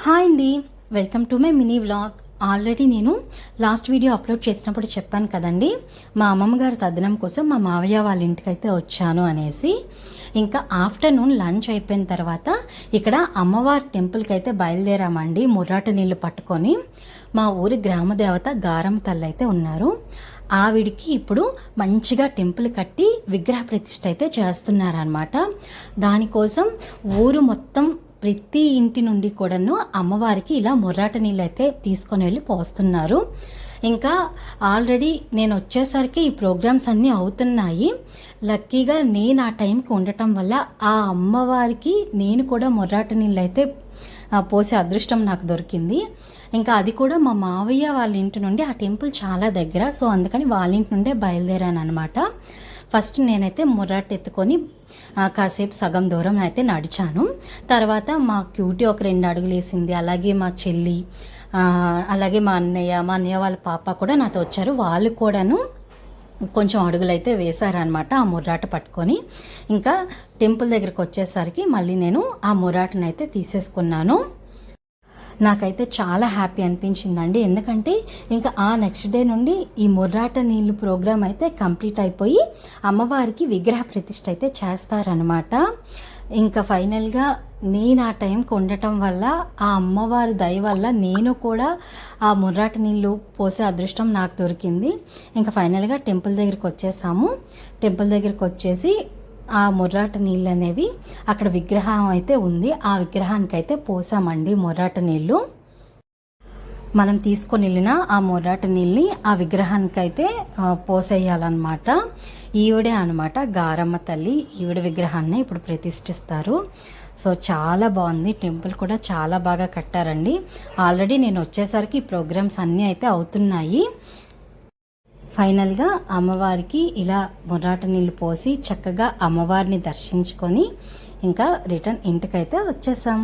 Hi అండి, welcome to my mini vlog. Already నేను last video upload చేసినప్పుడు చెప్పాను కదండి, మా అమ్మమ్మ గారి తద్దినం కోసం మా మావయ్య వాళ్ళ ఇంటికైతే వచ్చాను అనేసి. ఇంకా ఆఫ్టర్నూన్ లంచ్ అయిపోయిన తర్వాత ఇక్కడ అమ్మవారి టెంపుల్కి అయితే బయలుదేరామండి. ముర్రాట నీళ్ళు పట్టుకొని మా ఊరి గ్రామదేవత గారమ్మ తల్లి అయితే ఉన్నారు. ఆవిడికి ఇప్పుడు మంచిగా టెంపుల్ కట్టి విగ్రహ ప్రతిష్ఠ అయితే చేస్తున్నారనమాట. దానికోసం ఊరు మొత్తం ప్రతి ఇంటి నుండి కూడాను అమ్మవారికి ఇలా ముర్రాట నీళ్ళు అయితే తీసుకొని వెళ్ళి పోస్తున్నారు. ఇంకా ఆల్రెడీ నేను వచ్చేసరికి ఈ ప్రోగ్రామ్స్ అన్నీ అవుతున్నాయి. లక్కీగా నేను ఆ టైంకి ఉండటం వల్ల ఆ అమ్మవారికి నేను కూడా ముర్రాట నీళ్ళు అయితే పోసే అదృష్టం నాకు దొరికింది. ఇంకా అది కూడా మా మావయ్య వాళ్ళ ఇంటి నుండి ఆ టెంపుల్ చాలా దగ్గర, సో అందుకని వాళ్ళ ఇంటి నుండే బయలుదేరాను అనమాట. ఫస్ట్ నేనైతే ముర్రాట ఎత్తుకొని కాసేపు సగం దూరం అయితే నడిచాను. తర్వాత మా క్యూటీ ఒక 2 అడుగులు వేసింది. అలాగే మా చెల్లి, అలాగే మా అన్నయ్య వాళ్ళ పాప కూడా నాతో వచ్చారు. వాళ్ళు కూడాను కొంచెం అడుగులైతే వేశారనమాట ఆ ముర్రాట పట్టుకొని. ఇంకా టెంపుల్ దగ్గరికి వచ్చేసరికి మళ్ళీ నేను ఆ ముర్రాటను అయితే తీసేసుకున్నాను. నాకైతే చాలా హ్యాపీ అనిపించిందండి. ఎందుకంటే ఇంకా ఆ నెక్స్ట్ డే నుండి ఈ ముర్రాట నీళ్ళు ప్రోగ్రాం అయితే కంప్లీట్ అయిపోయి అమ్మవారికి విగ్రహ ప్రతిష్ఠ అయితే చేస్తారనమాట. ఇంకా ఫైనల్గా నేను ఆ టైంకి ఉండటం వల్ల ఆ అమ్మవారి దయ వల్ల నేను కూడా ఆ ముర్రాట నీళ్ళు పోసే అదృష్టం నాకు దొరికింది. ఇంకా ఫైనల్గా టెంపుల్ దగ్గరికి వచ్చేసాము. టెంపుల్ దగ్గరికి వచ్చేసి ఆ ముర్రాట నీళ్ళు అనేవి అక్కడ విగ్రహం అయితే ఉంది, ఆ విగ్రహానికి అయితే పోసామండి ముర్రాట నీళ్ళు. మనం తీసుకొని వెళ్ళిన ఆ ముర్రాట నీళ్ళని ఆ విగ్రహానికి అయితే పోసేయాలన్నమాట. ఈవిడే అనమాట గారమ్మ తల్లి. ఈవిడ విగ్రహాన్ని ఇప్పుడు ప్రతిష్ఠిస్తారు. సో చాలా బాగుంది. టెంపుల్ కూడా చాలా బాగా కట్టారండి. ఆల్రెడీ నేను వచ్చేసరికి ఈ ప్రోగ్రామ్స్ అన్నీ అయితే అవుతున్నాయి. ఫైనల్గా అమ్మవారికి ఇలా ముర్రాట నీళ్ళు పోసి చక్కగా అమ్మవారిని దర్శించుకొని ఇంకా రిటర్న్ ఇంటికైతే వచ్చేసాం.